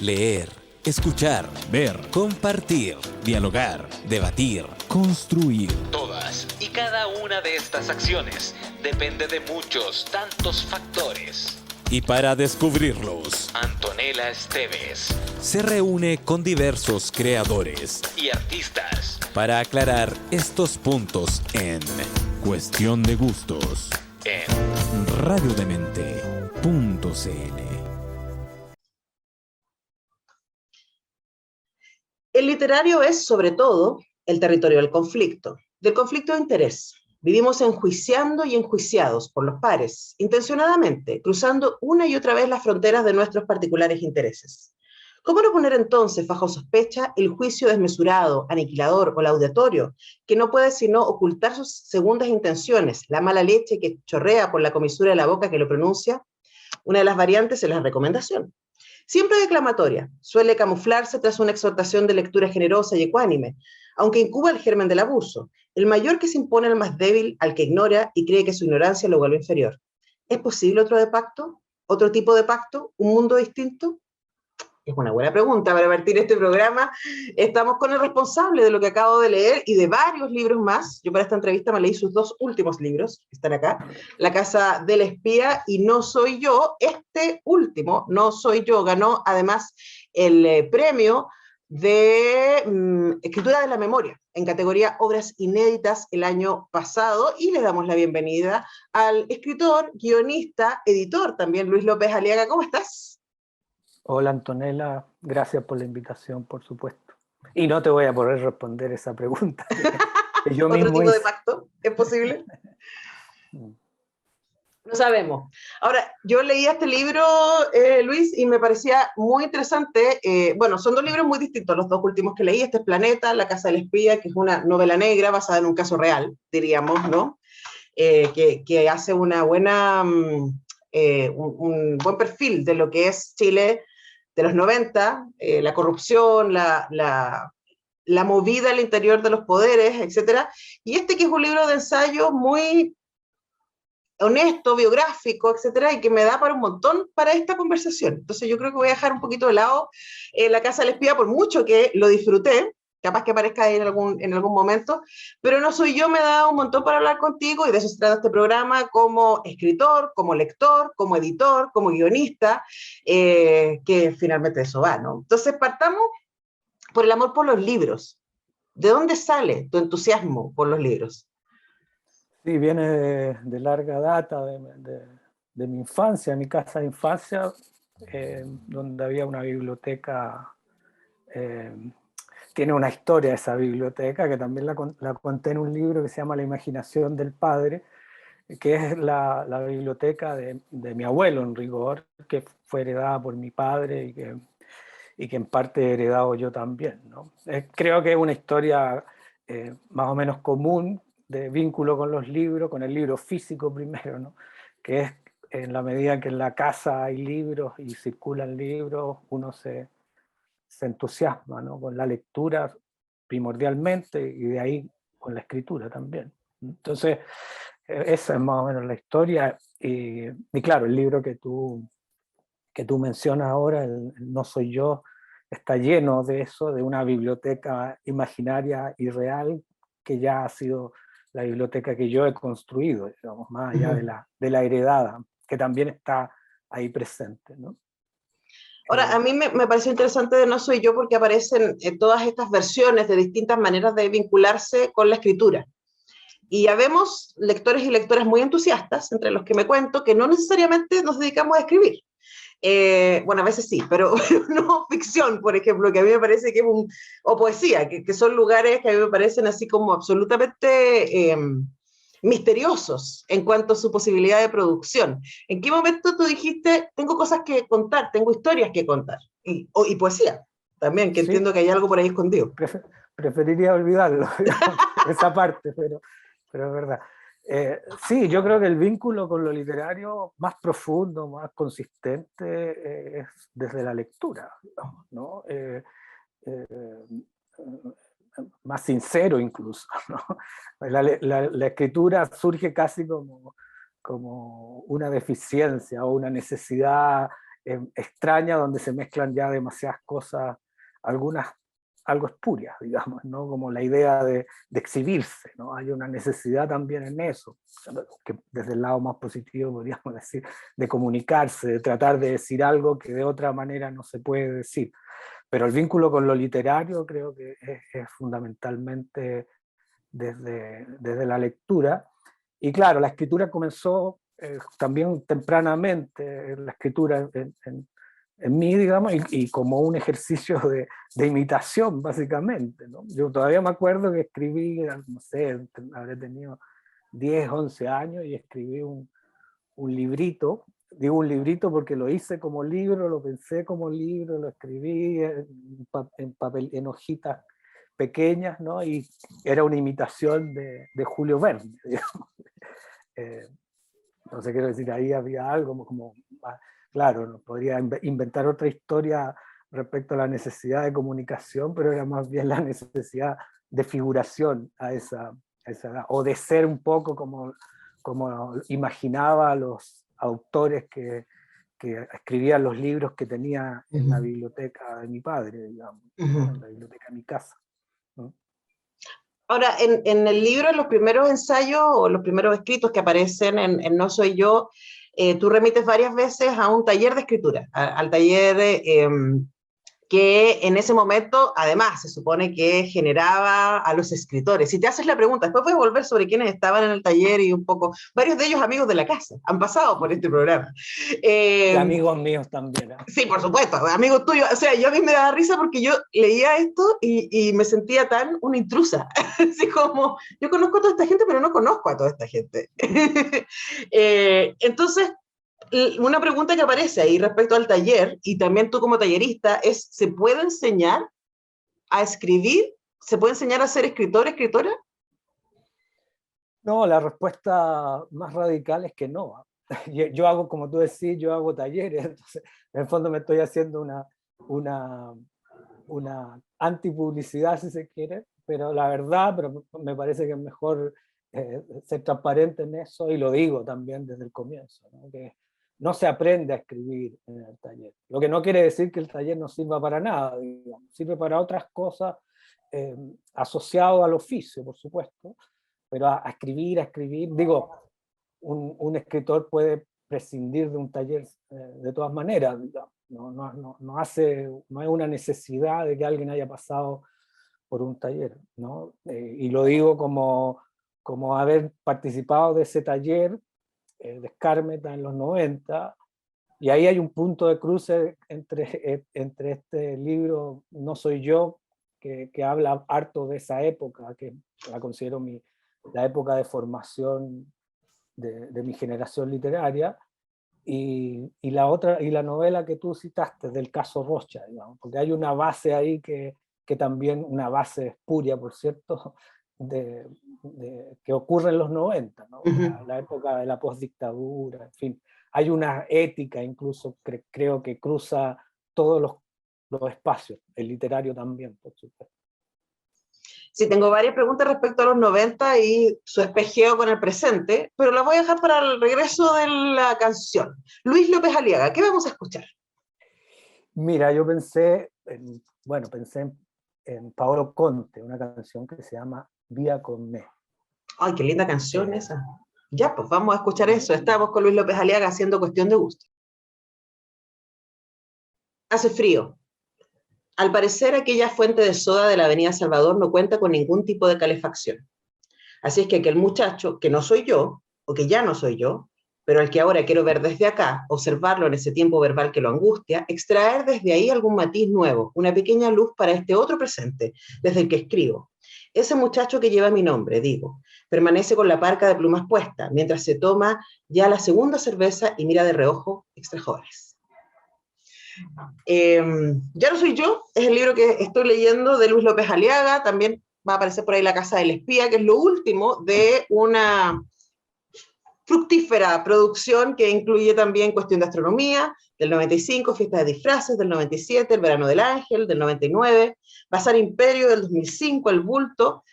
Leer, escuchar, ver, compartir, dialogar, debatir, construir. Todas y cada una de estas acciones depende de muchos, tantos factores. Y para descubrirlos, Antonella Esteves se reúne con diversos creadores y artistas para aclarar estos puntos en Cuestión de Gustos en radiodemente.cl. El literario es, sobre todo, el territorio del conflicto de interés. Vivimos enjuiciando y enjuiciados por los pares, intencionadamente, cruzando una y otra vez las fronteras de nuestros particulares intereses. ¿Cómo no poner entonces bajo sospecha el juicio desmesurado, aniquilador o laudatorio, que no puede sino ocultar sus segundas intenciones, la mala leche que chorrea por la comisura de la boca que lo pronuncia? Una de las variantes es la recomendación. Siempre declamatoria, suele camuflarse tras una exhortación de lectura generosa y ecuánime, aunque incuba el germen del abuso, el mayor que se impone al más débil, al que ignora y cree que su ignorancia lo vuelve inferior. ¿Es posible otro pacto? ¿Otro tipo de pacto? ¿Un mundo distinto? Es una buena pregunta para partir este programa. Estamos con el responsable de lo que acabo de leer y de varios libros más. Yo para esta entrevista me leí sus dos últimos libros, que están acá, La Casa del Espía y No Soy Yo. Este último, No Soy Yo, ganó además el premio de Escritura de la Memoria en categoría Obras Inéditas el año pasado, y le damos la bienvenida al escritor, guionista, editor también, Luis López Aliaga. ¿Cómo estás? Hola Antonella, gracias por la invitación, por supuesto. Y no te voy a poder responder esa pregunta. Que yo ¿Otro mismo tipo de hice. pacto? ¿Es posible? No sabemos. Ahora, yo leí este libro, Luis, y me parecía muy interesante. Bueno, son dos libros muy distintos, los dos últimos que leí. Este es Planeta, La Casa del Espía, que es una novela negra basada en un caso real, diríamos, ¿no? Que hace una buena, un buen perfil de lo que es Chile de los 90, la corrupción, la movida al interior de los poderes, etcétera. Y este que es un libro de ensayo muy honesto, biográfico, etcétera, y que me da para un montón para esta conversación. Entonces yo creo que voy a dejar un poquito de lado La Casa del Espía, por mucho que lo disfruté, capaz que aparezca ahí en algún momento, pero No Soy Yo me da un montón para hablar contigo, y de eso se trata este programa, como escritor, como lector, como editor, como guionista, que finalmente eso va, ¿no? Entonces partamos por el amor por los libros. ¿De dónde sale tu entusiasmo por los libros? Sí, viene de larga data, de mi infancia, mi casa de infancia, donde había una biblioteca. Tiene una historia esa biblioteca, que también la conté en un libro que se llama La imaginación del padre, que es la biblioteca de mi abuelo, en rigor, que fue heredada por mi padre y que en parte he heredado yo también, ¿no? Creo que es una historia más o menos común de vínculo con los libros, con el libro físico primero, ¿no? Que es en la medida en que en la casa hay libros y circulan libros, uno se entusiasma, ¿no? Con la lectura primordialmente, y de ahí con la escritura también. Entonces, esa es más o menos la historia. Y claro, el libro que tú mencionas ahora, el No Soy Yo, está lleno de eso, de una biblioteca imaginaria y real que ya ha sido la biblioteca que yo he construido, digamos, más allá de la heredada, que también está ahí presente, ¿no? Ahora, a mí me pareció interesante de No Soy Yo porque aparecen todas estas versiones de distintas maneras de vincularse con la escritura. Y ya vemos lectores y lectoras muy entusiastas, entre los que me cuento, que no necesariamente nos dedicamos a escribir. Bueno, a veces sí, pero no ficción, por ejemplo, que a mí me parece que es o poesía, que son lugares que a mí me parecen así como absolutamente misteriosos en cuanto a su posibilidad de producción. ¿En qué momento tú dijiste, tengo cosas que contar, tengo historias que contar? Y poesía también, que Sí, entiendo que hay algo por ahí escondido. preferiría olvidarlo, esa parte, pero es verdad. Sí, yo creo que el vínculo con lo literario más profundo, más consistente, es desde la lectura, ¿no? Más sincero incluso, ¿no? La escritura surge casi como una deficiencia o una necesidad extraña, donde se mezclan ya demasiadas cosas, algunas algo espurias, digamos, ¿no? Como la idea de exhibirse, ¿no? Hay una necesidad también en eso, que desde el lado más positivo podríamos decir, de comunicarse, de tratar de decir algo que de otra manera no se puede decir. Pero el vínculo con lo literario creo que es fundamentalmente desde la lectura. Y claro, la escritura comenzó también tempranamente, la escritura en mí, digamos, y como un ejercicio de imitación, básicamente, ¿no? Yo todavía me acuerdo que escribí, no sé, habré tenido 10, 11 años y escribí un librito. Digo un librito porque lo hice como libro, lo pensé como libro, lo escribí en papel, en hojitas pequeñas, ¿no? Y era una imitación de Julio Verne, digamos. Entonces quiero decir, ahí había algo como claro, no podría inventar otra historia respecto a la necesidad de comunicación, pero era más bien la necesidad de figuración a esa edad, o de ser un poco como imaginaba a los autores que escribían los libros que tenía en la biblioteca de mi padre, digamos, en la biblioteca de mi casa. ¿No? Ahora, en el libro, en los primeros ensayos o los primeros escritos que aparecen en No Soy Yo, tú remites varias veces a un taller de escritura, al taller que en ese momento, además, se supone que generaba a los escritores. Si te haces la pregunta, después voy a volver sobre quiénes estaban en el taller y un poco, varios de ellos amigos de la casa, han pasado por este programa. Y amigos míos también. ¿Eh? Sí, por supuesto, amigos tuyos. O sea, yo a mí me daba risa porque yo leía esto y me sentía tan una intrusa. Así como, yo conozco a toda esta gente, pero no conozco a toda esta gente. Entonces, una pregunta que aparece ahí respecto al taller, y también tú como tallerista, es, ¿se puede enseñar a escribir? ¿Se puede enseñar a ser escritor, escritora? No, la respuesta más radical es que no. Yo hago, como tú decís, yo hago talleres, entonces en el fondo me estoy haciendo una antipublicidad, si se quiere, pero la verdad, pero me parece que es mejor ser transparente en eso, y lo digo también desde el comienzo, ¿no? Que no se aprende a escribir en el taller. Lo que no quiere decir que el taller no sirva para nada, digamos. Sirve para otras cosas asociado al oficio, por supuesto, pero a escribir, digo, un escritor puede prescindir de un taller de todas maneras, digamos. No es una necesidad de que alguien haya pasado por un taller, ¿no? Y lo digo como haber participado de ese taller de Skármeta en los 90, y ahí hay un punto de cruce entre este libro No Soy Yo, que habla harto de esa época, que la considero la época de formación de mi generación literaria, y la novela que tú citaste, del caso Rocha, digamos, porque hay una base ahí que también, una base espuria, por cierto, que ocurre en los 90, ¿no? La época de la postdictadura, en fin. Hay una ética incluso, creo que cruza todos los espacios, el literario también, por supuesto. Sí, tengo varias preguntas respecto a los 90 y su espejeo con el presente, pero las voy a dejar para el regreso de la canción. Luis López Aliaga, ¿qué vamos a escuchar? Mira, yo pensé en Paolo Conte, una canción que se llama Vía con me. Ay, qué linda canción esa. Ya, pues vamos a escuchar eso. Estamos con Luis López Aliaga haciendo Cuestión de Gusto. Hace frío. Al parecer, aquella fuente de soda de la Avenida Salvador no cuenta con ningún tipo de calefacción. Así es que aquel muchacho, que no soy yo, o que ya no soy yo, pero al que ahora quiero ver desde acá, observarlo en ese tiempo verbal que lo angustia, extraer desde ahí algún matiz nuevo, una pequeña luz para este otro presente, desde el que escribo. Ese muchacho que lleva mi nombre, digo, permanece con la parca de plumas puesta, mientras se toma ya la segunda cerveza y mira de reojo extra jóvenes. Ya no soy yo, es el libro que estoy leyendo de Luis López Aliaga, también va a aparecer por ahí La Casa del Espía, que es lo último de una fructífera producción que incluye también Cuestión de Astronomía, del 95, Fiesta de Disfraces, del 97, El Verano del Ángel, del 99, Bazar Imperio, del 2005, El Bulto,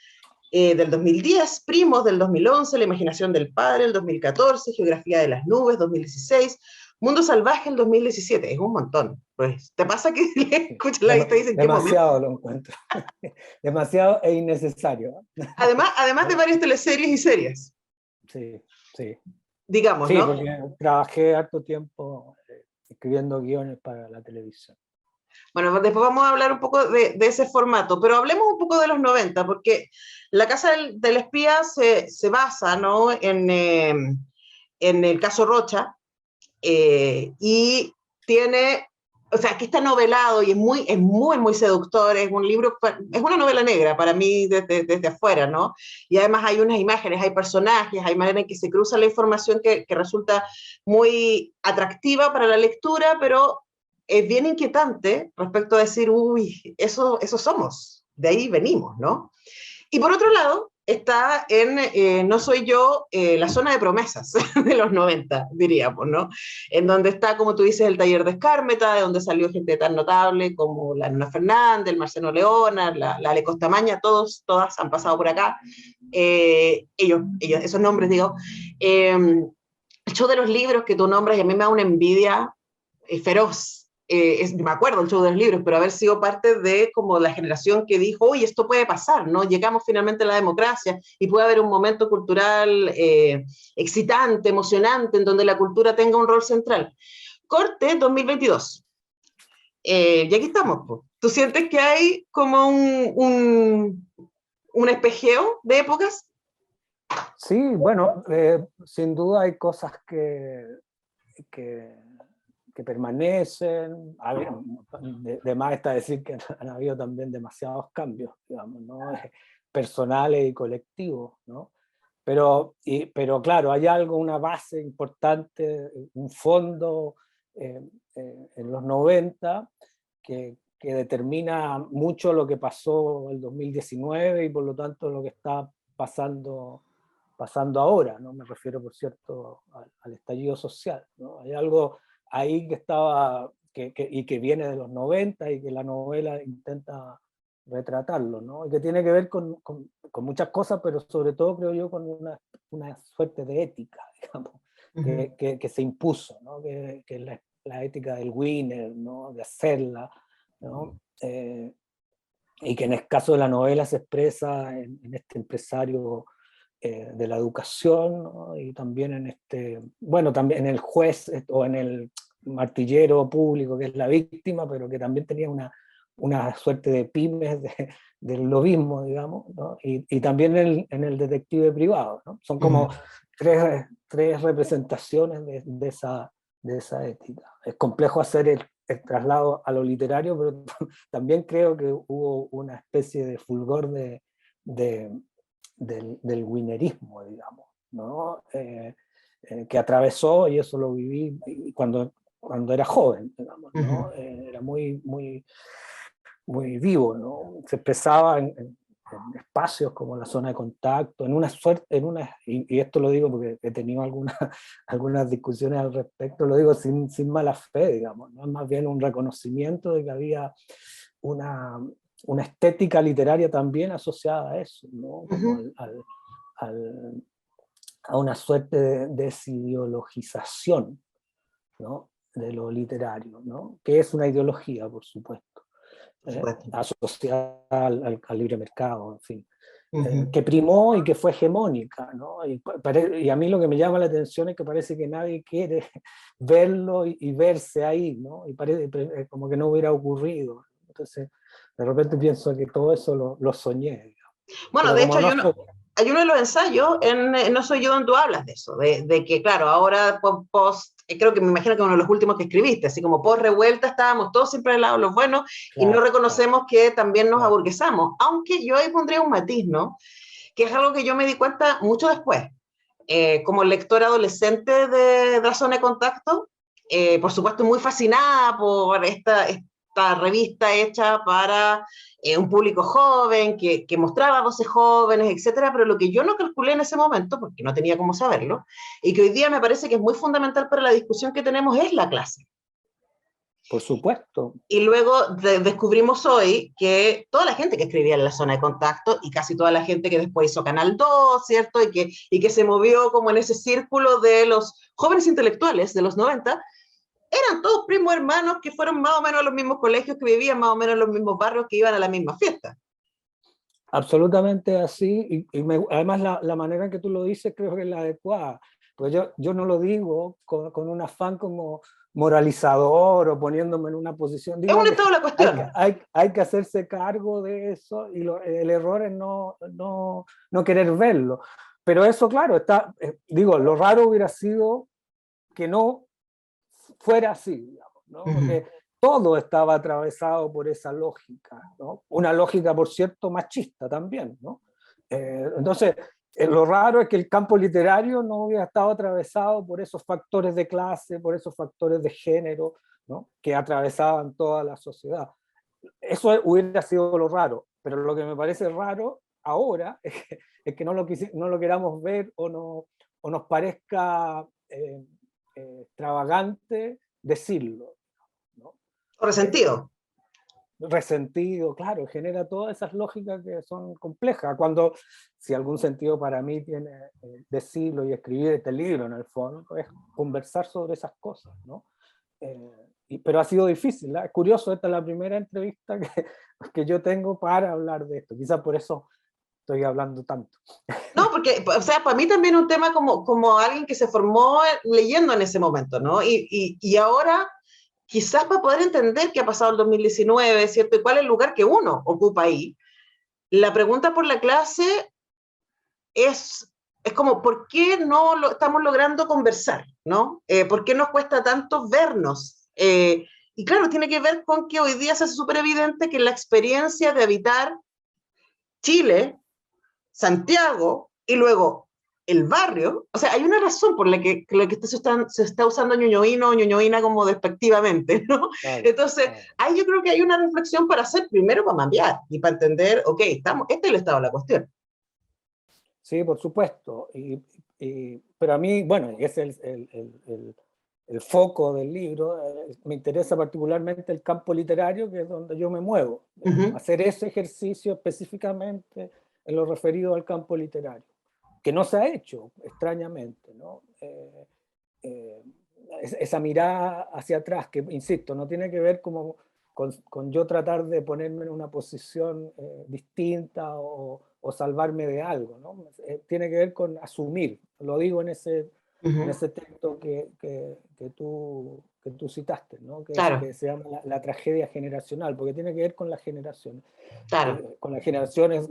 del 2010, Primos, del 2011, La Imaginación del Padre, del 2014, Geografía de las Nubes, 2016, Mundo Salvaje el 2017, es un montón. Pues, ¿te pasa que escuchas la lista y dicen qué momento? Demasiado lo encuentro. Demasiado e innecesario. Además de varias teleseries y series, Sí, sí. digamos, Sí, ¿no? porque trabajé harto tiempo escribiendo guiones para la televisión. Bueno, después vamos a hablar un poco de ese formato, pero hablemos un poco de los 90, porque La Casa del Espía se basa, ¿no?, en el caso Rocha, y tiene, o sea, aquí está novelado y es muy seductor, es un libro, es una novela negra para mí desde afuera, ¿no? Y además hay unas imágenes, hay personajes, hay manera en que se cruza la información que resulta muy atractiva para la lectura, pero es bien inquietante respecto a decir, uy, eso somos, de ahí venimos, ¿no? Y por otro lado, está No soy yo, la zona de promesas de los 90, diríamos, ¿no? En donde está, como tú dices, el taller de Escármeta, de donde salió gente tan notable como la Nuna Fernández, el Marcelo Leona, la Ale Costamaña, todas han pasado por acá. Ellos, esos nombres, digo. El show de los libros que tú nombras, y a mí me da una envidia feroz. Me acuerdo el show de los libros, pero haber sido parte de como la generación que dijo, oye, esto puede pasar, ¿no? Llegamos finalmente a la democracia y puede haber un momento cultural excitante, emocionante, en donde la cultura tenga un rol central. Corte 2022. Y aquí estamos, pues. ¿Tú sientes que hay como un espejeo de épocas? Sí, bueno, sin duda hay cosas que permanecen. De más está decir que han habido también demasiados cambios, digamos, ¿no? Personales y colectivos, ¿no? Pero claro, hay algo, una base importante, un fondo en los 90 que determina mucho lo que pasó el 2019 y por lo tanto lo que está pasando ahora, ¿no? Me refiero, por cierto, al estallido social, ¿no? Hay algo ahí que estaba, y que viene de los 90 y que la novela intenta retratarlo, ¿no? Y que tiene que ver con muchas cosas, pero sobre todo, creo yo, con una suerte de ética, digamos, que se impuso, ¿no? Que es la ética del winner, ¿no? De hacerla, ¿no? Y que en el caso de la novela se expresa en este empresario de la educación, ¿no? Y también también en el juez o en el martillero público que es la víctima, pero que también tenía una suerte de pymes del lobismo, digamos, ¿no? Y también en el detective privado, ¿no? Son como tres representaciones de esa ética. Es complejo hacer el traslado a lo literario, pero también creo que hubo una especie de fulgor del winnerismo, digamos, ¿no? Que atravesó, y eso lo viví cuando era joven, digamos, ¿no? Era muy vivo, ¿no? Se expresaba en espacios como la zona de contacto, y esto lo digo porque he tenido algunas discusiones al respecto, lo digo sin mala fe, digamos, ¿no? Es más bien un reconocimiento de que había una estética literaria también asociada a eso, ¿no? Como a una suerte de desideologización, ¿no? De lo literario, ¿no? Que es una ideología, por supuesto, asociada al libre mercado, en fin, que primó y que fue hegemónica, ¿no? Y a mí lo que me llama la atención es que parece que nadie quiere verlo y verse ahí, ¿no? Y parece como que no hubiera ocurrido. Entonces, de repente pienso que todo eso lo soñé, digamos. Bueno, pero de hecho hay uno de los ensayos en No soy yo donde tú hablas de eso, de que claro, ahora creo que me imagino que uno de los últimos que escribiste, así como post revuelta estábamos todos siempre del lado de los buenos, claro, y no reconocemos que también nos aburguesamos, aunque yo ahí pondría un matiz, ¿no? Que es algo que yo me di cuenta mucho después, como lectora adolescente de la zona de contacto, por supuesto muy fascinada por esta revista hecha para un público joven, que mostraba voces jóvenes, etcétera, pero lo que yo no calculé en ese momento, porque no tenía cómo saberlo, y que hoy día me parece que es muy fundamental para la discusión que tenemos, es la clase. Por supuesto. Y luego descubrimos hoy que toda la gente que escribía en la zona de contacto y casi toda la gente que después hizo Canal 2, ¿cierto? Y que se movió como en ese círculo de los jóvenes intelectuales de los 90, eran todos primos hermanos que fueron más o menos a los mismos colegios, que vivían más o menos en los mismos barrios, que iban a la misma fiesta. Absolutamente así, además la manera en que tú lo dices creo que es la adecuada, pues yo no lo digo con un afán como moralizador o poniéndome en una posición, Es digo un que estado de la cuestión. hay que hacerse cargo de eso y el error es no querer verlo, pero eso claro, digo, lo raro hubiera sido que no fuera así, digamos, ¿no? Porque todo estaba atravesado por esa lógica, ¿no? Una lógica, por cierto, machista también, ¿no? Entonces, lo raro es que el campo literario no hubiera estado atravesado por esos factores de clase, por esos factores de género, ¿no? Que atravesaban toda la sociedad. Eso hubiera sido lo raro, pero lo que me parece raro ahora es que no lo queramos ver o nos parezca extravagante decirlo, ¿no? Resentido. Resentido, claro, genera todas esas lógicas que son complejas, cuando si algún sentido para mí tiene decirlo y escribir este libro en el fondo, es conversar sobre esas cosas, ¿no? Pero ha sido difícil, ¿eh? Es curioso, esta es la primera entrevista que yo tengo para hablar de esto, quizás por eso estoy hablando tanto. No, porque, o sea, para mí también es un tema como alguien que se formó leyendo en ese momento, ¿no? Y ahora, quizás para poder entender qué ha pasado en el 2019, ¿cierto? Y cuál es el lugar que uno ocupa ahí, la pregunta por la clase es como, ¿por qué no lo estamos logrando conversar, ¿no? ¿Por qué nos cuesta tanto vernos? Y claro, tiene que ver con que hoy día se hace súper evidente que la experiencia de habitar Chile, Santiago y luego el barrio, o sea, hay una razón por la que se está usando ñoñoíno o ñoñoína como despectivamente, ¿no? Claro, Entonces, claro. ahí yo creo que hay una reflexión para hacer, primero para cambiar y para entender, ok, este es el estado de la cuestión. Sí, por supuesto, pero a mí, bueno, es el foco del libro, me interesa particularmente el campo literario, que es donde yo me muevo, hacer ese ejercicio específicamente en lo referido al campo literario, que no se ha hecho, extrañamente, ¿no? Esa mirada hacia atrás, que, insisto, no tiene que ver con yo tratar de ponerme en una posición distinta o salvarme de algo, ¿no? Tiene que ver con asumir, lo digo en ese texto que tú citaste, ¿no? Claro, que se llama la tragedia generacional, porque tiene que ver con las generaciones. claro. Con las generaciones,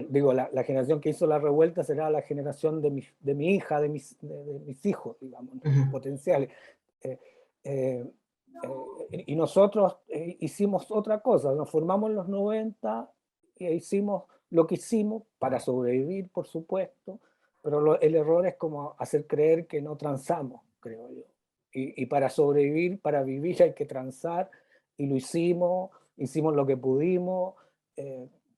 digo, la generación que hizo la revuelta será la generación de mi hija, de mis hijos, digamos, potenciales. Y nosotros hicimos otra cosa, nos formamos en los 90 e hicimos lo que hicimos para sobrevivir, por supuesto, pero el error es como hacer creer que no transamos, creo yo. Y para sobrevivir, para vivir hay que transar, y lo hicimos lo que pudimos,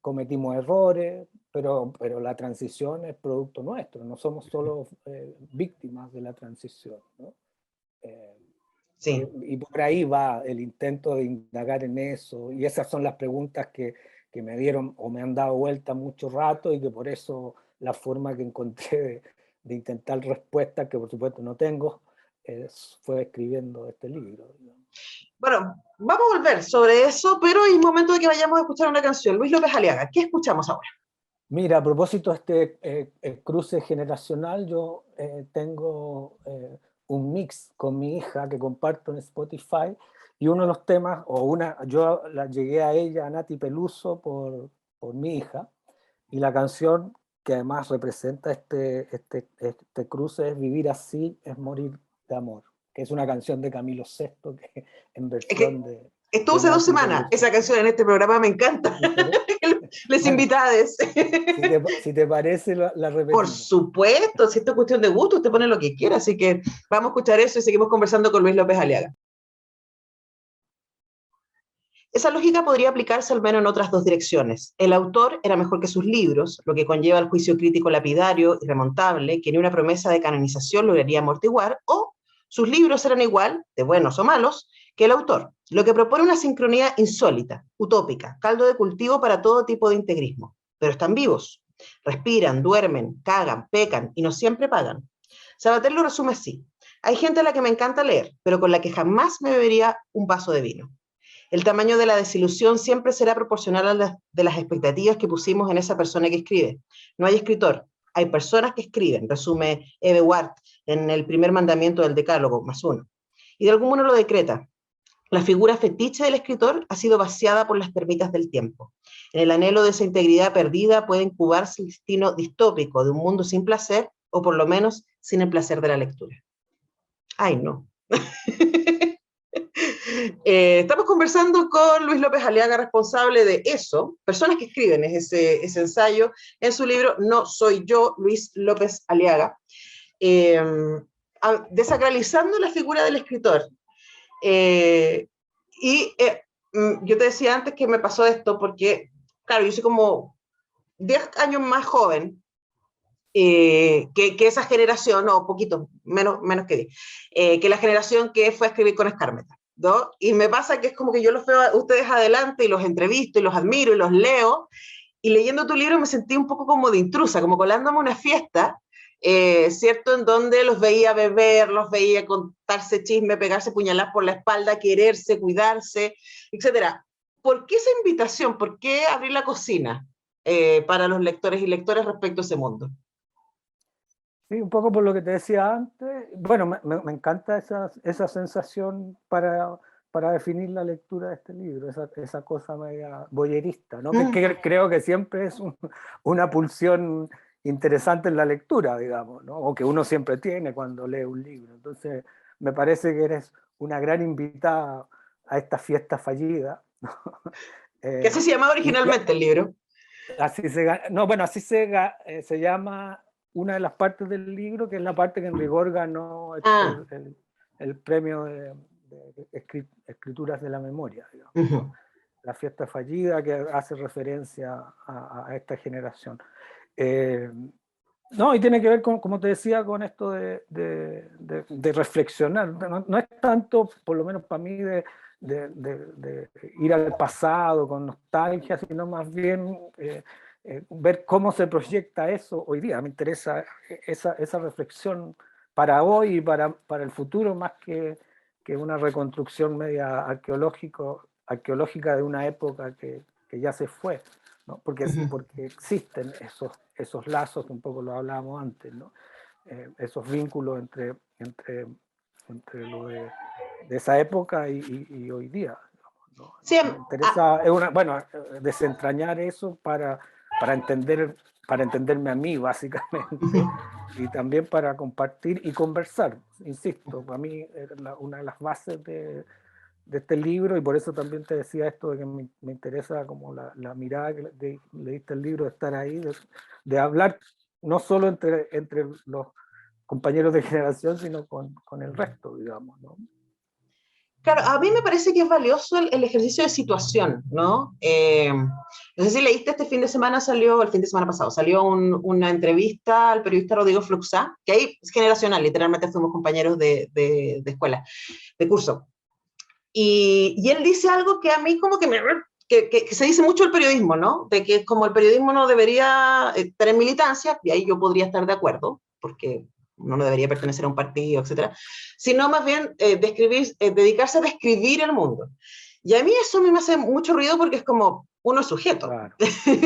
cometimos errores, pero la transición es producto nuestro, no somos solo víctimas de la transición, ¿no? Sí. Y por ahí va el intento de indagar en eso, y esas son las preguntas que me dieron o me han dado vuelta mucho rato, y que por eso la forma que encontré de intentar respuestas, que por supuesto no tengo, fue escribiendo este libro. Bueno, vamos a volver sobre eso, pero es momento de que vayamos a escuchar una canción. Luis López Aliaga, ¿qué escuchamos ahora? Mira, a propósito de este cruce generacional, yo tengo un mix con mi hija que comparto en Spotify, y uno de los temas, yo la llegué a ella, a Nati Peluso, por mi hija, y la canción que además representa este cruce es Vivir así es morir de amor, que es una canción de Camilo VI, que en versión de estuvo hace 2 semanas Peluso. esa canción en este programa, me encanta. Les Bueno, invitades. si te parece, la repetimos. Por supuesto, si esto es cuestión de gusto, usted pone lo que quiera, así que vamos a escuchar eso y seguimos conversando con Luis López Aliaga. Esa lógica podría aplicarse al menos en otras dos direcciones. El autor era mejor que sus libros, lo que conlleva el juicio crítico lapidario y remontable, que ni una promesa de canonización lograría amortiguar, o sus libros eran igual, de buenos o malos, que el autor, lo que propone una sincronía insólita, utópica, caldo de cultivo para todo tipo de integrismo. Pero están vivos, respiran, duermen, cagan, pecan y no siempre pagan. Sabater lo resume así: Hay gente a la que me encanta leer, pero con la que jamás me bebería un vaso de vino. El tamaño de la desilusión siempre será proporcional a de las expectativas que pusimos en esa persona que escribe. No hay escritor, hay personas que escriben, resume Eve Ward en el primer mandamiento del Decálogo, +1. Y de algún modo lo decreta. La figura fetiche del escritor ha sido vaciada por las termitas del tiempo. En el anhelo de esa integridad perdida puede incubarse el destino distópico de un mundo sin placer, o por lo menos sin el placer de la lectura. Ay, no. Estamos conversando con Luis López Aliaga, responsable de eso, Personas que escriben, es ese ensayo en su libro No soy yo, Luis López Aliaga, desacralizando la figura del escritor. Yo te decía antes que me pasó esto porque, claro, yo soy como 10 años más joven que esa generación, o poquito, menos que 10, que la generación que fue a escribir con Skármeta, ¿no? Y me pasa que es como que yo los veo a ustedes adelante y los entrevisto y los admiro y los leo, y leyendo tu libro me sentí un poco como de intrusa, como colándome a una fiesta, ¿cierto? En donde los veía beber, los veía contarse chisme, pegarse puñaladas por la espalda, quererse, cuidarse, etcétera. ¿Por qué esa invitación? ¿Por qué abrir la cocina para los lectores y lectoras respecto a ese mundo? Sí, un poco por lo que te decía antes. Bueno, me encanta esa sensación para definir la lectura de este libro, esa cosa media voyerista, ¿no? Que creo que siempre es una pulsión interesante en la lectura, digamos, ¿no? O que uno siempre tiene cuando lee un libro. Entonces, me parece que eres una gran invitada a esta fiesta fallida, ¿no? ¿Qué así se llamaba originalmente el libro? Así se llama una de las partes del libro, que es la parte que en rigor ganó el premio de escrituras de la memoria, digamos. La fiesta fallida, que hace referencia a esta generación. No, y tiene que ver con, como te decía, con esto de reflexionar. No es tanto, por lo menos para mí, de ir al pasado con nostalgia, sino más bien ver cómo se proyecta eso hoy día. Me interesa esa reflexión para hoy y para el futuro, más que una reconstrucción media arqueológica de una época que ya se fue, ¿no? Porque existen esos lazos, un poco lo hablábamos antes, ¿no? Esos vínculos entre lo de esa época y hoy día, ¿no? Sí, me interesa desentrañar eso para entenderme a mí, básicamente, y también para compartir y conversar. Insisto, para mí era una de las bases de este libro, y por eso también te decía esto de que me interesa como la mirada que le diste al libro, de estar ahí, de hablar no solo entre los compañeros de generación, sino con el resto, digamos, ¿no? Claro, a mí me parece que es valioso el ejercicio de situación, ¿no? No sé si leíste el fin de semana pasado, salió una entrevista al periodista Rodrigo Fluxá, que ahí es generacional, literalmente fuimos compañeros de escuela, de curso. Y él dice algo que a mí como que que se dice mucho el periodismo, ¿no? De que como el periodismo no debería tener militancia, y ahí yo podría estar de acuerdo, porque uno no debería pertenecer a un partido, etcétera, sino más bien dedicarse a describir el mundo. Y a mí eso me hace mucho ruido porque es como uno es sujeto, claro.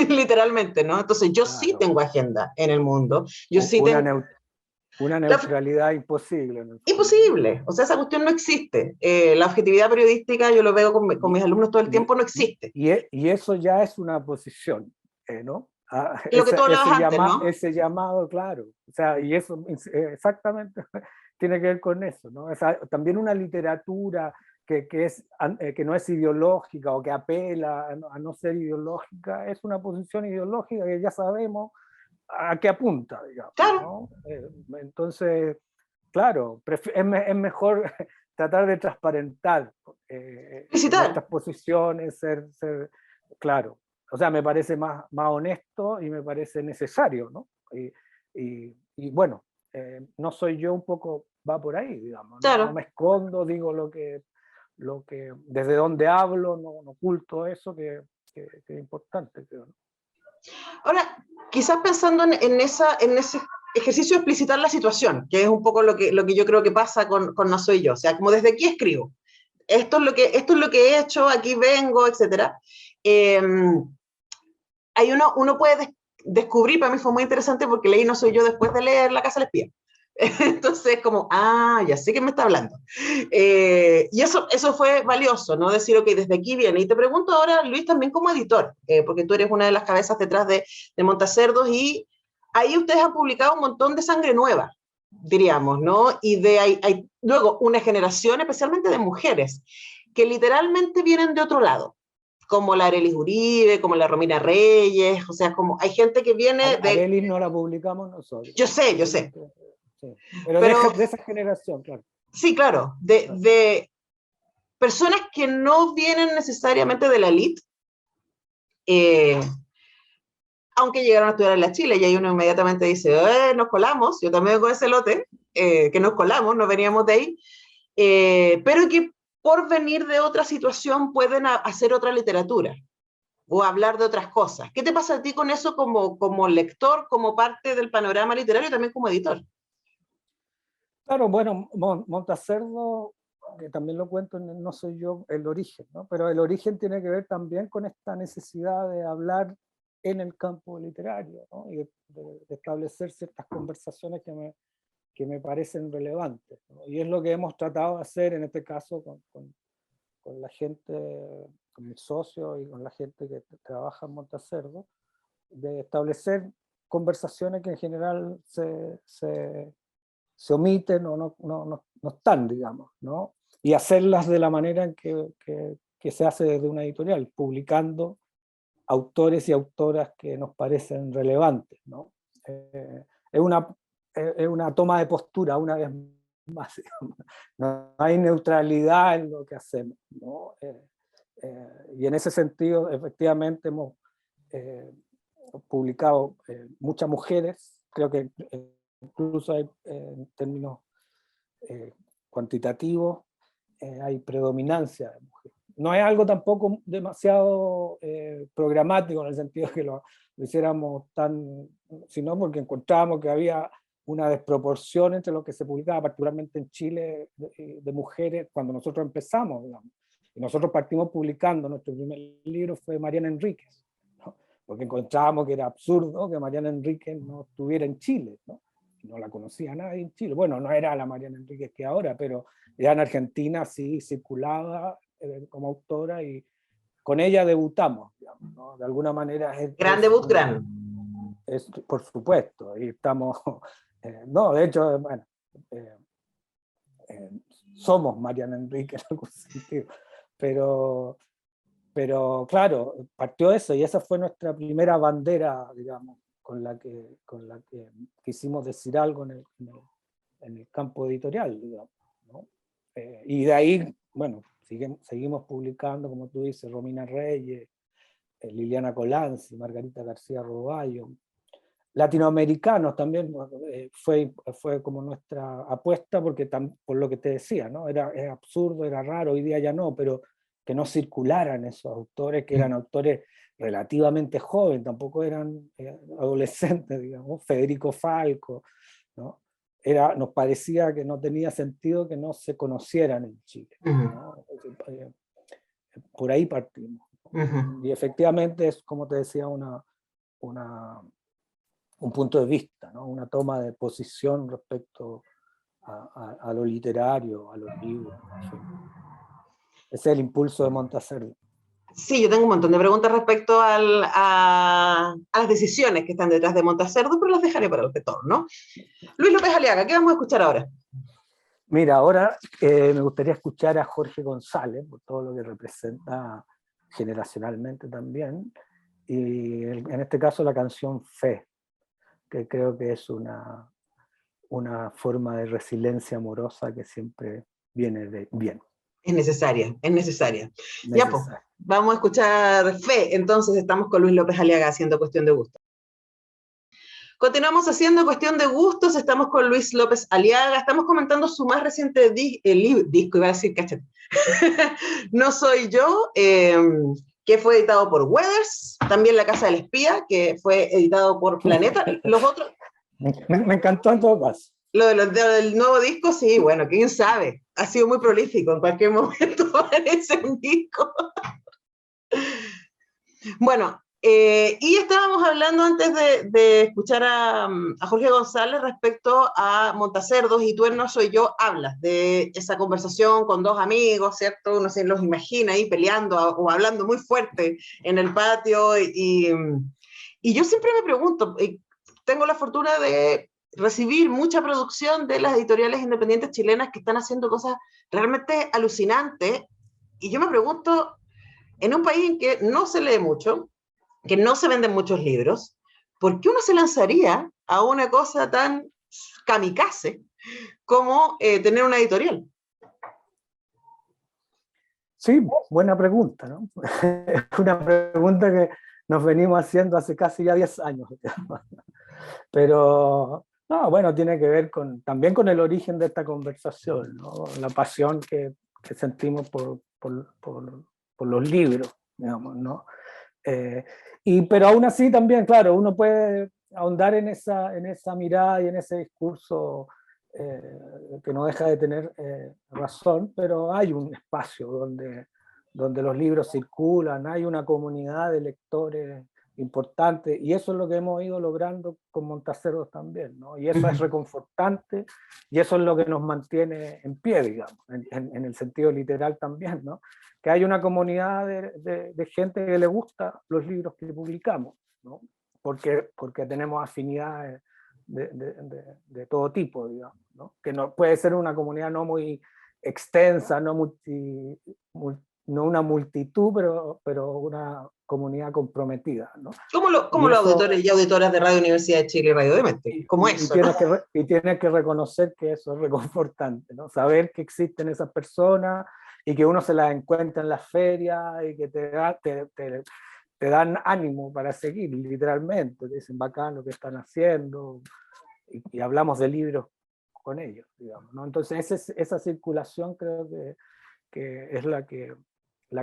Literalmente, ¿no? Entonces yo sí tengo agenda en el mundo, yo sí tengo... Una neutralidad imposible. Imposible, o sea, esa cuestión no existe. La objetividad periodística, yo lo veo con mis alumnos todo el tiempo, no existe. Y eso ya es una posición, ¿no? Lo que tú hablabas antes, ¿no? Ese llamado, claro. O sea, y eso exactamente tiene que ver con eso, ¿no? También una literatura que no es ideológica o que apela a no ser ideológica, es una posición ideológica que ya sabemos a qué apunta, digamos, claro. ¿no? Entonces, claro, es mejor tratar de transparentar nuestras posiciones, ser claro. O sea, me parece más honesto y me parece necesario, ¿no? Y bueno, no soy yo, un poco va por ahí, digamos. Claro. No me escondo, digo lo que desde donde hablo, no oculto eso, que es importante, creo, ¿no? Ahora, quizás pensando en ese ejercicio de explicitar la situación, que es un poco lo que yo creo que pasa con No Soy Yo. O sea, como desde aquí escribo. Esto es lo que he hecho, aquí vengo, etc. Hay uno puede descubrir, para mí fue muy interesante porque leí No Soy Yo después de leer La Casa del Espía. Entonces, como, ya sé que me está hablando. Y eso fue valioso, ¿no? Decir, ok, desde aquí viene. Y te pregunto ahora, Luis, también como editor, porque tú eres una de las cabezas detrás de Montacerdos, y ahí ustedes han publicado un montón de sangre nueva, diríamos, ¿no? Y hay luego una generación, especialmente de mujeres, que literalmente vienen de otro lado, como la Arelis Uribe, como la Romina Reyes, o sea, como hay gente que viene de... Arelis no la publicamos nosotros. Yo sé. Sí. Pero de esa generación, claro. Sí, claro, de personas que no vienen necesariamente de la elite, aunque llegaron a estudiar en la Chile, y ahí uno inmediatamente dice, nos colamos, yo también con ese lote, que nos colamos, no veníamos de ahí, pero que por venir de otra situación pueden hacer otra literatura, o hablar de otras cosas. ¿Qué te pasa a ti con eso como lector, como parte del panorama literario y también como editor? Claro, bueno, Montacerdo, que también lo cuento en No Soy Yo, el origen, ¿no? Pero el origen tiene que ver también con esta necesidad de hablar en el campo literario, ¿no? Y de establecer ciertas conversaciones que me parecen relevantes, ¿no? Y es lo que hemos tratado de hacer en este caso con la gente, con mis socios y con la gente que trabaja en Montacerdo, de establecer conversaciones que en general se omiten o no están, digamos, ¿no? Y hacerlas de la manera en que se hace desde una editorial, publicando autores y autoras que nos parecen relevantes, ¿no? Es una toma de postura, una vez más, digamos. No hay neutralidad en lo que hacemos, ¿no? Y en ese sentido, efectivamente, hemos publicado muchas mujeres, creo que incluso hay, en términos cuantitativos, hay predominancia de mujeres. No es algo tampoco demasiado programático en el sentido que lo hiciéramos tan, sino porque encontrábamos que había una desproporción entre lo que se publicaba, particularmente en Chile, de mujeres, cuando nosotros empezamos, digamos. Y nosotros partimos publicando, nuestro primer libro fue Mariana Enríquez, ¿no? Porque encontrábamos que era absurdo que Mariana Enríquez no estuviera en Chile, ¿no? No la conocía nadie en Chile. Bueno, no era la Mariana Enríquez que ahora, pero ya en Argentina sí circulaba como autora, y con ella debutamos, digamos, ¿no? De alguna manera Gran debut, por supuesto, y estamos, no, de hecho, bueno, somos Mariana Enríquez en algún sentido, pero claro, partió eso, y esa fue nuestra primera bandera, digamos, con la que quisimos decir algo en el campo editorial, digamos, ¿no? Y de ahí, bueno, seguimos publicando, como tú dices, Romina Reyes, Liliana Colanzi, Margarita García Roballo, latinoamericanos también, fue como nuestra apuesta, porque por lo que te decía, ¿no? Era absurdo, era raro, hoy día ya no, pero que no circularan esos autores, que eran autores relativamente jóvenes, tampoco eran adolescentes, digamos, Federico Falco, ¿no? Nos parecía que no tenía sentido que no se conocieran en Chile, ¿no? Por ahí partimos. Y efectivamente es, como te decía, un punto de vista, ¿no? Una toma de posición respecto a lo literario, a los libros. Ese es el impulso de Montacerdo. Sí, yo tengo un montón de preguntas respecto a las decisiones que están detrás de Montacerdo, pero las dejaré para el retorno, ¿no? Luis López Aliaga, ¿qué vamos a escuchar ahora? Mira, ahora me gustaría escuchar a Jorge González, por todo lo que representa generacionalmente también, y en este caso la canción Fe, que creo que es una forma de resiliencia amorosa que siempre viene de bien. Es necesaria. Ya, pues, vamos a escuchar Fe. Entonces estamos con Luis López Aliaga haciendo Cuestión de Gustos. Continuamos haciendo Cuestión de Gustos, estamos con Luis López Aliaga, estamos comentando su más reciente disco, iba a decir, cachete, No Soy Yo, que fue editado por Weathers, también La Casa del Espía, que fue editado por Planeta. Los otros, Me encantó en todo caso. Del nuevo disco, sí, bueno, quién sabe. Ha sido muy prolífico, en cualquier momento aparece un disco. Bueno, y estábamos hablando antes de escuchar a Jorge González respecto a Montacerdos, y Tú no soy yo, hablas de esa conversación con dos amigos, ¿cierto? Uno se los imagina ahí peleando o hablando muy fuerte en el patio, y yo siempre me pregunto, tengo la fortuna de recibir mucha producción de las editoriales independientes chilenas que están haciendo cosas realmente alucinantes, y yo me pregunto, en un país en que no se lee mucho, que no se venden muchos libros, ¿por qué uno se lanzaría a una cosa tan kamikaze como tener una editorial? Sí, buena pregunta, ¿no? Es una pregunta que nos venimos haciendo hace casi ya 10 años. Pero, no, bueno, tiene que ver también con el origen de esta conversación, ¿no? La pasión que sentimos por los libros, digamos, ¿no? Pero aún así también, claro, uno puede ahondar en esa mirada y en ese discurso que no deja de tener razón, pero hay un espacio donde los libros circulan, hay una comunidad de lectores importante, y eso es lo que hemos ido logrando con Montacerdos también, ¿no? Y eso es reconfortante, y eso es lo que nos mantiene en pie, digamos, en el sentido literal también, ¿no? Que hay una comunidad de gente que le gusta los libros que publicamos, ¿no? Porque tenemos afinidades de todo tipo, digamos, ¿no? Que no, puede ser una comunidad no muy extensa, no una multitud, pero una comunidad comprometida, ¿no? Como los auditores y auditoras de Radio Universidad de Chile y Radio Demente, como eso, ¿no? Tienes que reconocer que eso es reconfortante, ¿no? Saber que existen esas personas y que uno se las encuentra en las ferias y que te dan ánimo para seguir, literalmente. Te dicen, bacán lo que están haciendo, y hablamos de libros con ellos, digamos, ¿no? Entonces esa circulación creo que es la que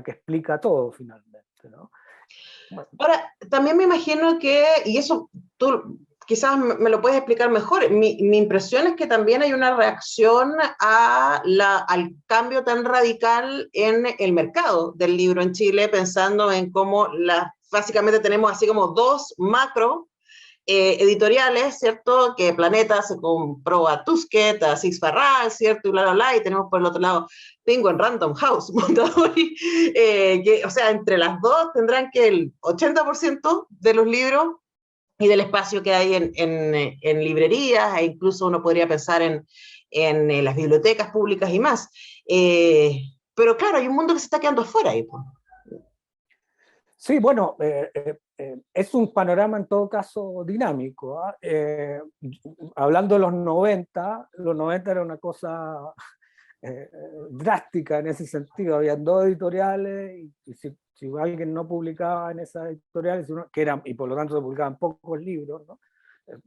explica todo finalmente, ¿no? Bueno. Ahora, también me imagino que, y eso tú quizás me lo puedes explicar mejor, mi impresión es que también hay una reacción al cambio tan radical en el mercado del libro en Chile, pensando en cómo básicamente tenemos así como dos macro editoriales, ¿cierto? Que Planeta se compró a Tusquets, a Six Farrar, ¿cierto? Y bla, bla, bla, y tenemos por el otro lado Penguin Random House, Mondadori, o sea, entre las dos tendrán que el 80% de los libros y del espacio que hay en librerías, e incluso uno podría pensar en las bibliotecas públicas y más. Pero claro, hay un mundo que se está quedando afuera ahí, pues. Sí, bueno, es un panorama en todo caso dinámico, ¿eh? Hablando de los 90 era una cosa drástica en ese sentido. Había dos editoriales y si alguien no publicaba en esas editoriales, y por lo tanto se publicaban pocos libros, ¿no?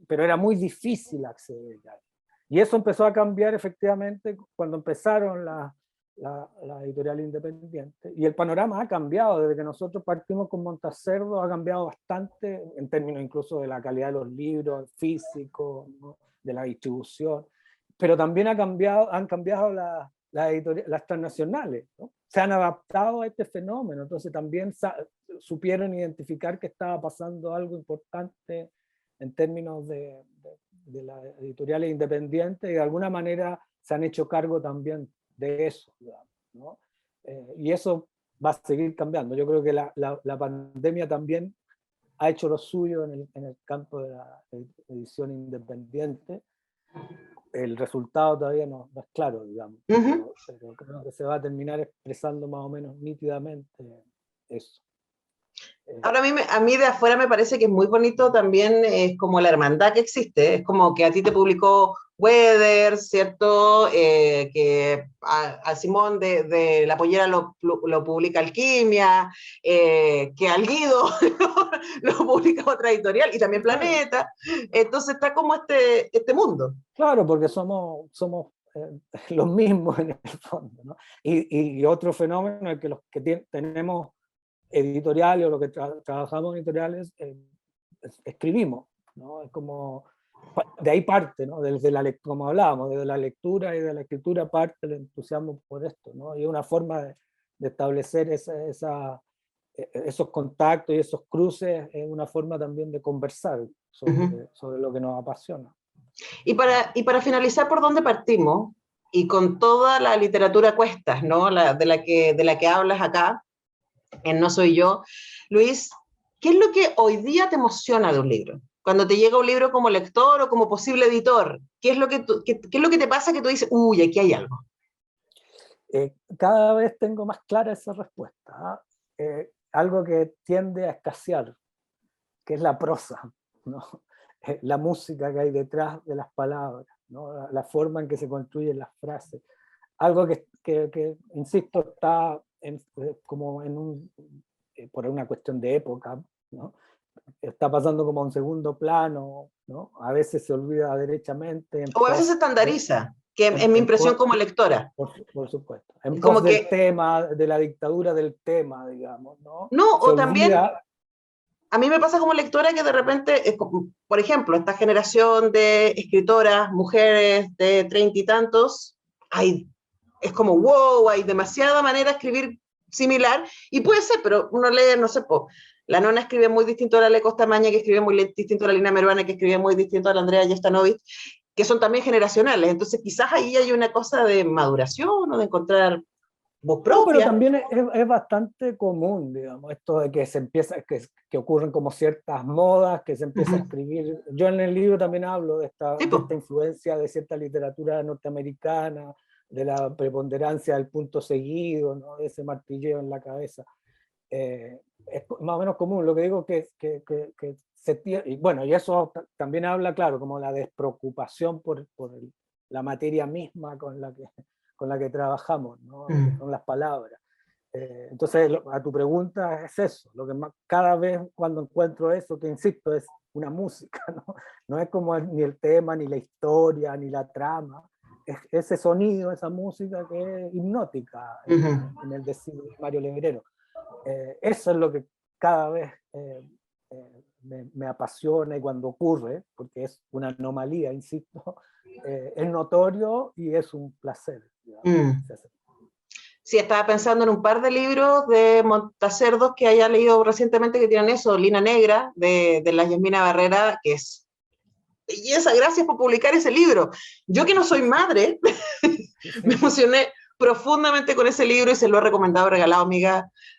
Pero era muy difícil acceder a ellos. Y eso empezó a cambiar efectivamente cuando empezaron la editorial independiente, y el panorama ha cambiado desde que nosotros partimos con Montacerdos, ha cambiado bastante en términos incluso de la calidad de los libros físicos, ¿no? De la distribución, pero también han cambiado las transnacionales, ¿no? Se han adaptado a este fenómeno, entonces también supieron identificar que estaba pasando algo importante en términos de las editoriales independientes, y de alguna manera se han hecho cargo también de eso, digamos, ¿no? Y eso va a seguir cambiando. Yo creo que la pandemia también ha hecho lo suyo en el campo de la edición independiente. El resultado todavía no es claro, digamos, pero creo que se va a terminar expresando más o menos nítidamente eso. Ahora a mí de afuera me parece que es muy bonito también, es como la hermandad que existe, es como que a ti te publicó Weather, ¿cierto? Que a Simón de la pollera lo publica Alquimia, que al Guido lo publica otra editorial, y también Planeta. Entonces está como este mundo. Claro, porque somos los mismos en el fondo, ¿no? Y otro fenómeno es que los que tenemos editoriales o los que trabajamos en editoriales escribimos, ¿no? Es como de ahí parte, ¿no? Desde como hablábamos, desde la lectura y de la escritura parte el entusiasmo por esto, ¿no? Y una forma de establecer esos contactos y esos cruces es una forma también de conversar sobre lo que nos apasiona. Y para finalizar, ¿por dónde partimos? Y con toda la literatura a cuestas, ¿no? De la que hablas acá, en No Soy Yo, Luis, ¿qué es lo que hoy día te emociona de un libro? Cuando te llega un libro como lector o como posible editor, ¿qué es lo que te pasa que tú dices, uy, aquí hay algo? Cada vez tengo más clara esa respuesta. Algo que tiende a escasear, que es la prosa, ¿no? La música que hay detrás de las palabras, ¿no? La forma en que se construyen las frases. Algo que insisto, está como por una cuestión de época, ¿no? Está pasando como a un segundo plano, ¿no? A veces se olvida derechamente. O a veces se estandariza, que es mi impresión como lectora. Por supuesto. En como pos del tema, de la dictadura del tema, digamos, ¿no? No, se o olvida, también, a mí me pasa como lectora que de repente, por ejemplo, esta generación de escritoras, mujeres de 30 y tantos, es como, wow, hay demasiada manera de escribir similar, y puede ser, pero uno lee, no sé, la Nona escribe muy distinto a la Le Costa Maña, que escribe muy distinto a la Lina Meruane, que escribe muy distinto a la Andrea Yestanovich, que son también generacionales. Entonces, quizás ahí hay una cosa de maduración o de encontrar voz propia. No, pero también es bastante común, digamos, esto de que se empieza, que ocurren como ciertas modas, que se empieza a escribir. Yo en el libro también hablo de esta influencia de cierta literatura norteamericana, de la preponderancia del punto seguido, ¿no? De ese martilleo en la cabeza. Es más o menos común. Lo que digo que y bueno, y eso también habla, claro, como la despreocupación por la materia misma con la que trabajamos, ¿no? Con las palabras. Entonces, a tu pregunta es eso, lo que más, cada vez cuando encuentro eso, que insisto, es una música, ¿no? No es como ni el tema, ni la historia, ni la trama, es ese sonido, esa música que es hipnótica, en el decir de Mario Legrero. Eso es lo que cada vez me apasiona, y cuando ocurre, porque es una anomalía, insisto, es notorio y es un placer. Sí, estaba pensando en un par de libros de montacerdos que haya leído recientemente que tienen eso, Lina Negra, de la Yasmina Barrera, que es belleza. Gracias por publicar ese libro. Yo que no soy madre, me emocioné profundamente con ese libro y se lo he recomendado, regalado a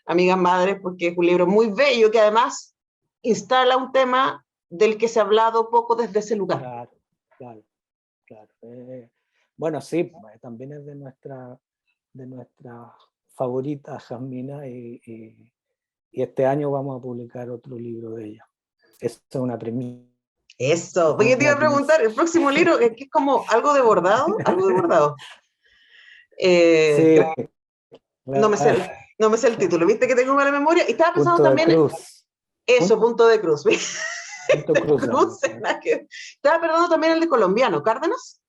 amigas madres, porque es un libro muy bello que además instala un tema del que se ha hablado poco desde ese lugar. Claro. Bueno, sí, también es de nuestra favorita, Jasmina, y este año vamos a publicar otro libro de ella. Eso es una premisa. Eso, porque te iba a preguntar, el próximo libro, que es como algo de bordado. Sí. No me sé el título, viste que tengo mala memoria. Y estaba pensando también... Punto de cruz. Estaba pensando también el de colombiano, ¿Cárdenas?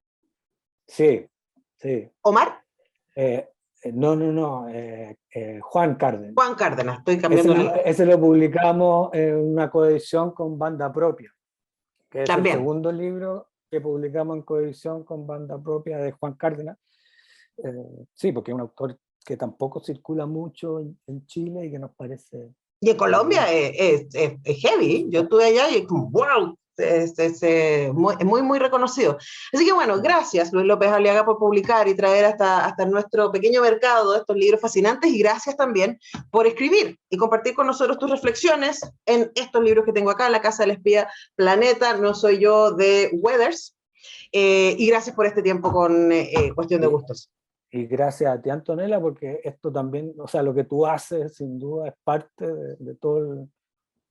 Sí. ¿Omar? No, Juan Cárdenas. Juan Cárdenas, estoy cambiando. Ese lo publicamos en una coedición con Banda Propia, que es también el segundo libro que publicamos en coedición con Banda Propia de Juan Cárdenas. Sí, porque es un autor que tampoco circula mucho en Chile y que nos parece... Y en Colombia es heavy. Yo estuve allá y es como, wow, es muy, muy reconocido. Así que bueno, gracias Luis López Aliaga por publicar y traer hasta nuestro pequeño mercado estos libros fascinantes, y gracias también por escribir y compartir con nosotros tus reflexiones en estos libros que tengo acá, La Casa del Espía, Planeta, No Soy Yo, de Weathers, y gracias por este tiempo con Cuestión de Gustos. Y gracias a ti, Antonella, porque esto también, o sea, lo que tú haces sin duda es parte de todo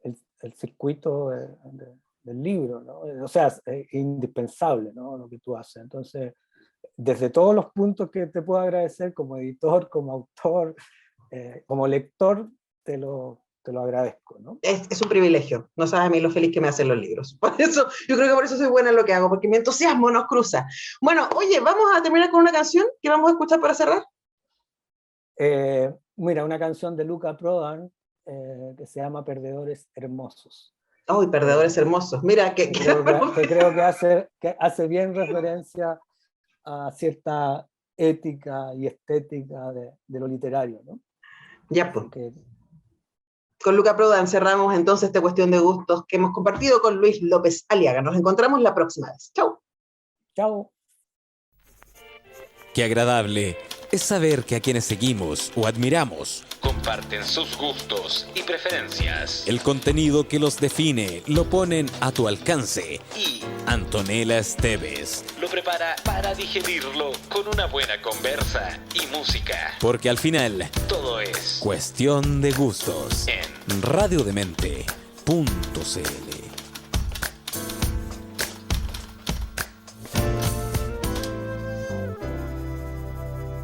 el circuito del libro, ¿no? O sea, es indispensable, ¿no? Lo que tú haces. Entonces, desde todos los puntos que te puedo agradecer, como editor, como autor, como lector, te lo agradezco, ¿no? Es un privilegio. No sabes a mí lo feliz que me hacen los libros. Por eso, yo creo que por eso soy buena en lo que hago, porque mi entusiasmo nos cruza. Bueno, oye, vamos a terminar con una canción que vamos a escuchar para cerrar. Mira, una canción de Luca Prodan que se llama Perdedores Hermosos. ¡Ay, perdedores hermosos! Mira, creo que hace bien referencia a cierta ética y estética de lo literario, ¿no? Ya, pues. Con Luca Prodan cerramos entonces esta cuestión de gustos que hemos compartido con Luis López Aliaga. Nos encontramos la próxima vez. ¡Chau! ¡Chau! Qué agradable es saber que a quienes seguimos o admiramos comparten sus gustos y preferencias. El contenido que los define lo ponen a tu alcance y Antonella Esteves lo prepara para digerirlo con una buena conversa y música. Porque al final todo es cuestión de gustos en radiodemente.cl.